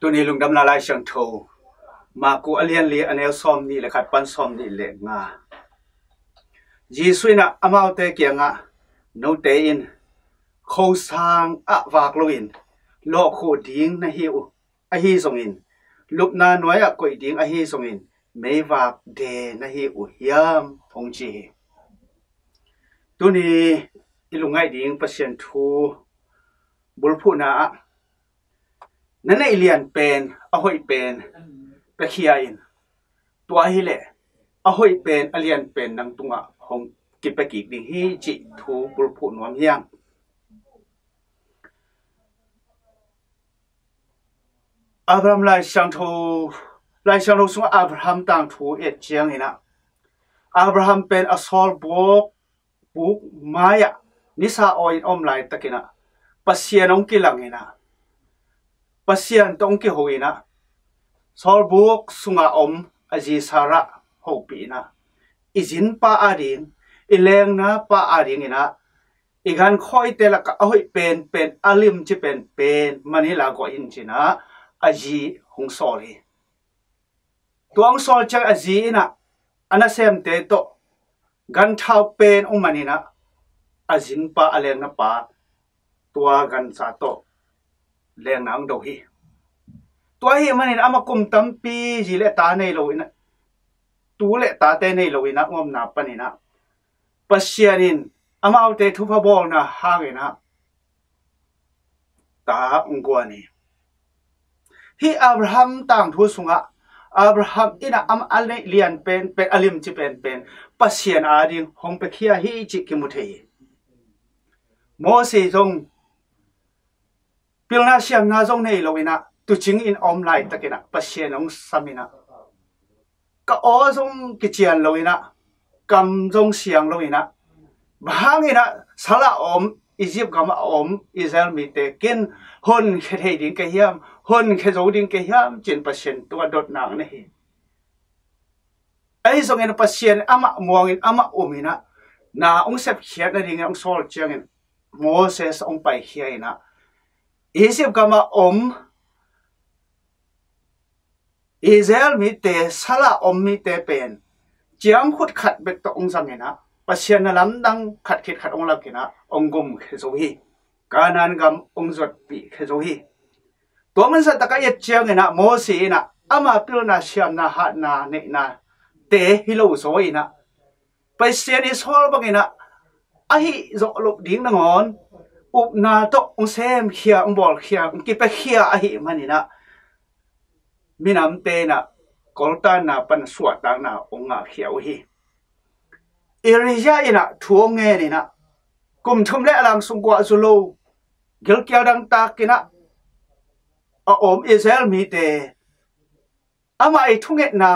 ตัวนี้ลุงดำลาลายเชิงโทมากูอเลียนลีอันเอลซอมนี่เลยขัดปันซอมนี่เลยงาจีสุยนะอามาเตเกียงะโนเตอินโคสังอะวากลุอินโลกโคดิ้งนะฮิวอะฮิสงอินลุบนาหน่วยอะกวยดิ้งอะฮิสงอินไม่วากเดนะฮิวฮิยามพงจีตัวนี้อิลุงไงดิ้งเปอร์เซ็นต์ทูบุลพูนะนั่นไอเลียนเป็นอหอยเป็นไปขี้อินตัวฮิเล่อหอยเป็นอเลียนเป็นนังตุงะหงกิไปกิดิ้งฮิจิทูบุลพูนวมยังอับราฮัมไล่ช่างทูสุงอับราฮัมต่างทูเอ็ดเจียงเห็นะอับราฮัมเป็นอสอลบุกมายะนิสาออยอมไลตะกินะปัสเซียนองกิลังเห็นะปัสเซียนตองกิโหยนะสอลบุกสุงอมอจีสาระโหปีนะอิจินป้าอาดิงอิเลงนะป้าอาดิงเห็นะอีกันคอยเตละกะเอาให้เป็นอาลิมจะเป็นมันนี่ละก็อินจินะอาจีหงสอลีตัวหงสอลจากอาจีนะอันนั้นเซมเตโตกันเท้าเป็นองมันนี่นะอาจินป้าอาเลงนะป้าตัวกันสาโตเลงนังโดฮีตัวฮีมันนี่นะอามากุมตั้มปีจีเลตาในโลวินะตัวเลตาเตในโลวินะงอมนับปะนี่นะปัสเซียนินอามาเอาเตทุพบอลนะฮาเกนะตาองกวนี่ที่อับราฮัมต่างทูสุงะอับราฮัมอินะอัมอัลเนเลียนเป็นอลิมจิเป็นปัสเซียนอาดิงหงไปเคียฮิจิกิมุเทยโมเสสจงพิลนาเชียงนาจงในโลวินะตุจิงอินอมไลตะกินะปัสเซียนองสามินะก็อจงกิจยันโลวินะกำจงเสียงโลวินะบางอินะสละอมอียิปต์กำอมอิสราเอลมีแต่กินฮนเคเทดิงเกียมฮนเคโจดิงเกียมจินเปอร์เซ็นต์ตัวดดนางนี่ไอ้ส่งเงินเปอร์เซ็นต์อามามัวเงินอามาอมินะนาองเสพเขียนนั่นเององโซลเจียงเงินโมเสสองไปเขียนนะอียิปต์กำอมอิสราเอลมีแต่สละอมมีแต่เป็นเจียงขุดขัดเบ็ดตัวองสังเงินนะปัสเซียนลำดังขัดองลักกินะองกุมเขโซฮีการนันกำองจดปีเขโซฮีตัวมันสัตตะกายเจียงเงินะโมเสนะอามาพิลนาเชียมนาหานาเนนาเตฮิโลโซยนะปัสเซียนอิสฮอลบังเงินะอาฮิโจลุดิ้งนังอนอุบนาโตองเซมเขียองบอลเขียองกิเปเขียอาฮิมันนี่นะมินำเตนะกอลตานาปันสวดตังนาองอาเขียวฮีเอริยาอินะทัวเงนี่นะกุมทุมเละลังสุงกว่าสุโลเกลเกียวดังตากินะอมอิสราเอลมีเตอามาไอทุงเงนา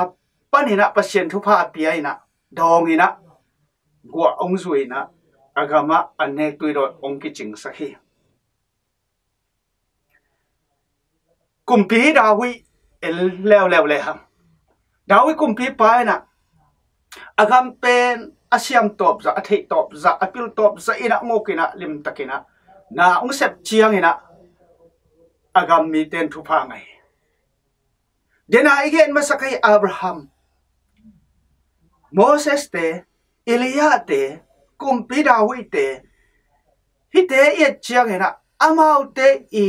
ปันนี่นะปัสเซียนทุพาเปียนะดองนี่นะกัวองซุยนะอากามาอันเนตุยโดองกิจิงสักฮีกุมปีดาวิแล้วเลยครับดาวิกุมปีไปนะอากามเป็นอาเซียมตบจะอาทิตบจะอพิลตบจะอินะโมกินะลิมตะกินะนาองเสพเชียงอินะอากามมีเต็นทุพาไงเดน่าอีกเห็นมาสักให้อับราฮัมโมเสสเตอิลียาเตกุมปีดาวิเตฮิเตเอียเชียงอินะอามาอุเตอี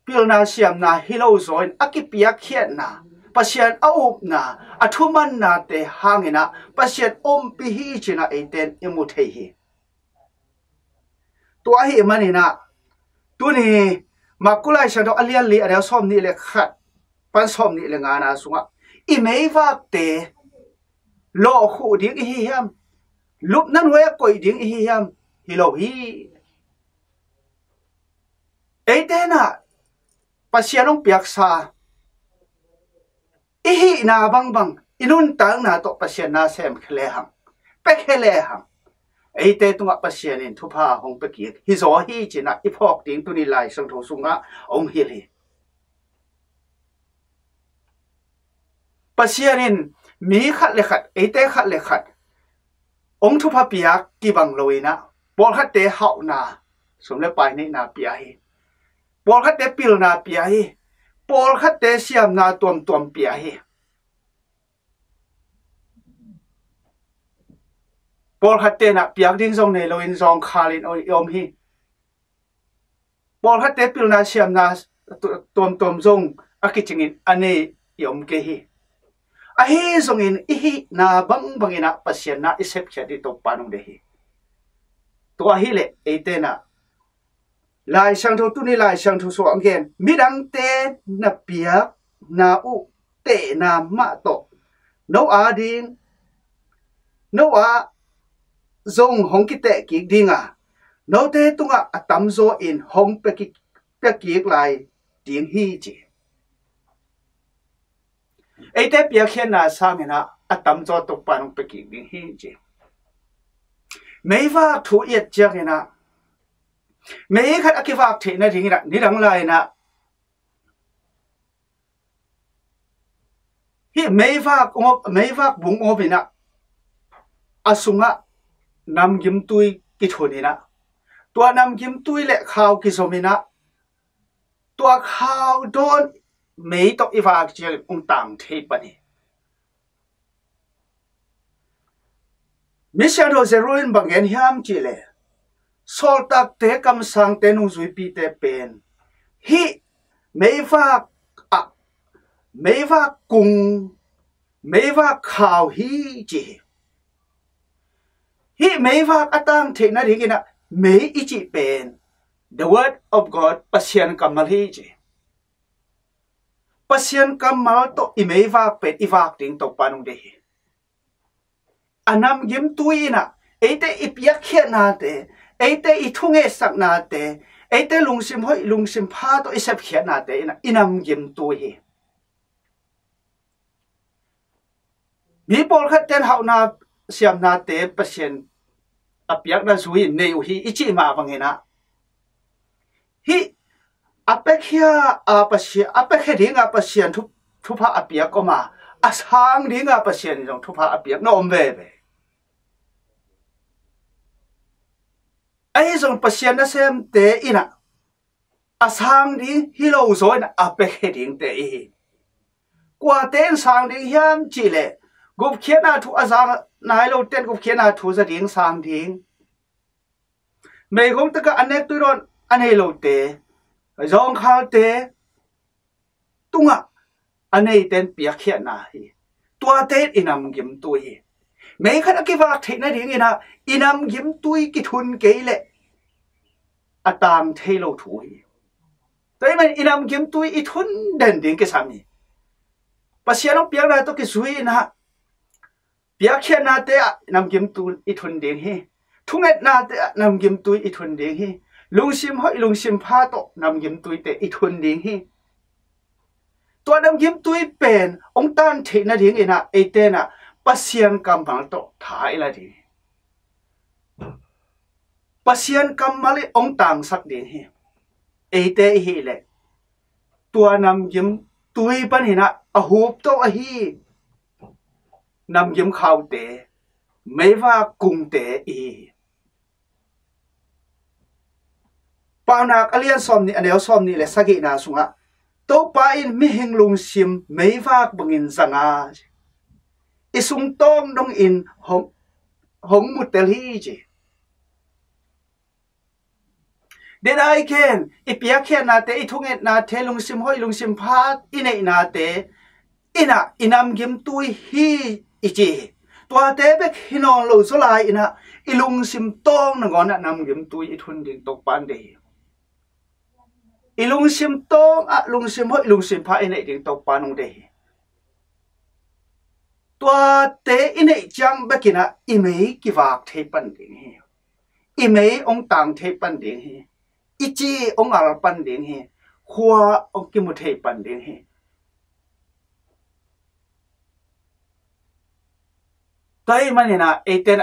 พิลนาเซียมนาฮิโลโซนอากิปิยักเขียนนาปัสเซียนอาอุบนาอัทุมันนาเตหางนะปัสเซียนอมปิฮิจินะเอเตนอิมุเทฮีตัวเฮมันนี่นะตัวนี้มากุไลฉันต้องอเลียนลีอะไรซ้อมนี่เลยขัดปันซ้อมนี่เลยงานาสุงะอิเมย์วักเตโลคูดิ้งอิฮิยามลุบนั่นเวกอยดิ้งอิฮิยามฮิโลฮีเอเตนะปัสเซียนต้องเปียกซาอีฮีนาบังอินุนตังนาโตปัสเซียนนาเซมเคเลหังเปเคเลหังไอเตตุงะปัสเซียนินทุพาหงเปกีฮิโซฮีจินะอีพอกติงตุนิไลสังโทสุงะองฮิลีปัสเซียนินมีขัดเลขัดไอเตขัดเลขัดองทุพาปียกกีบังโลยนะบอลขัดเตหานาสมเลไปนี่นาปียฮีบอลขัดเตปิลนาปียฮี Paul khát tế xiêm na tuom bia hi Paul khát tế na biak ding zong nei lo in zong khalin om hi Paul khát tế pil na xiêm na tuom zong akichingin ane yom ke hi a hi zong in hi na bang ina pasien na isep kya di to panung de hi to hi le ete na lai sang tho tu ni lai sang tho so again midang te na piak na u te na ma to no a ding no a zong hong ki te ki dinga no te tunga atam zo in hong pe ki lai ding hi ji ete piak khen na sang na atam zo to panung pe ki ding hi ji mấy va thu yết chắc na mấy khát cái vạc thế này thì ni đắng lại na hi mấy vạc bung ô bị na asunga nam kim tui cái thôn này na tua nam kim tui lệ khao cái số mình na tua khao đón mấy tộc y vạc chỉ ông tàng thế bận Mission ho zeroin bangen hiam chile sol tak te kam sang te nung zui pi te pen hi meiva kung meiva khao hi chi hi meiva atang the na ringina mei ichi pen the word of God pasien kamal hi chi pasien kamal to i meiva pen iwak ding to panung de hi anam gim tuina ete ipiak khet na te ete ithunge sak na te ete lungsim pha to isep khet na te inam gim tu hi mi pol khat ten hau na siam na te pasien apiak na zui nei hi ichi ma bangena hi apekhia apekhe dinga pasien thu pha apiak ko ma asang dinga pasien jong thu pha apiak no omve ve ai zong pasien na sem te ina asang ding hilo zoi na apekhe ding te hi kwa ten sang ding hiam chi le gup khian na thu azang nai lo ten gup khian na thu za ding sang ding me gong ta ka anek tu ron anei lo te zong khal te tunga anei ten pia khian na hi tua te inam gim tu hi mấy khát cái vạc thế này thì na inam gim tui cái thun cái lệ atam thay lâu thú hi tại mà inam gim tui ít thun đền đến cái sao nhỉ bác sĩ nó biết là tôi cái suy na biết khi na te inam gim tui ít thun đến hi thung et na te inam gim tui ít thun đến hi lung sim pha to inam gim tui te ít thun đến hiตัวดำยิ้มตุยเป็นองค์ตันเทนะดิ้งเอ็นะเอเตนะปัสยันกำมัลโตถ่ายละดีปัสยันกำมัลองค์ต่างสักดิ้งเฮเอเตฮีเล่ตัวนำยิ้มตุยปันเห็นะอหูบโตอฮีนำยิ้มข่าวเตไม่ว่ากุงเตอีปานักอเลียนซอมนี่อันเดียวซอมนี่แหละสักอีนาสุงะto pa in mi hing lung sim mei vak bangin zanga isung tong dong in hong mutel hi ji den ai ken ipia khen na te ithunget na the lung sim hoi lung sim pha inei na te inam gim tui hi ichi tua te bek hinon lo zolai ina ilung sim tong na ngona nam gim tui ithun ding tok pan de ilung sim tong lung sim hoi lung sim pha inei ding tok panung de tua te inei chang bekina imei ki wak thei pan ding hi imei ong tang thei pan ding hi ichi ong al pan ding hi khwa ong ki mu thei pan ding hi tai manina eten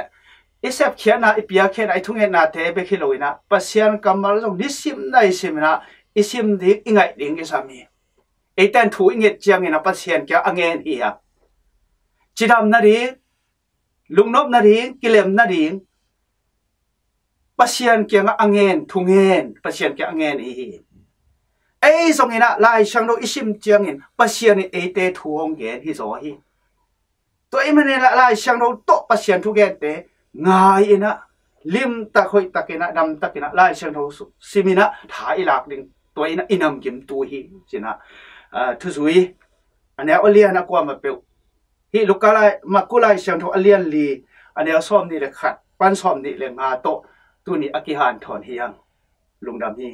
isep khiana ipia khiana ithunge na te bekhiloina pasian kamal jong nisim nai simna isim dik ingai ding ke sami eten thu inget chiang ina pasien kya angen hi ya chidam na ri lungnop na ri kilem na ri pasien kya angen thungen pasien kya angen hi ไอ้สงเงินลายช่างเราอิชิมเจียงเงินปัสเซียนเอเตทูงเกนฮิโซฮีตัวไอ้มันเนี่ยลายช่างเราโตปัสเซียนทุกเกนเตง่ายนะลิมตะคอยตะกินะดำตะกินะลายช่างเราซิมินะถ่ายหลักดึงตัวไอ้นะอินามกิมตัวฮีสินะทุสุยอันนี้อเลียนกว่ามาเปิลฮีลูกกาลายมากุลายช่างเราอเลียนลีอันนี้ซ้อมนี่เลยขัดปั้นซ้อมนี่เลยงาโตตัวนี้อากิฮันถอนเฮียงลุงดำฮี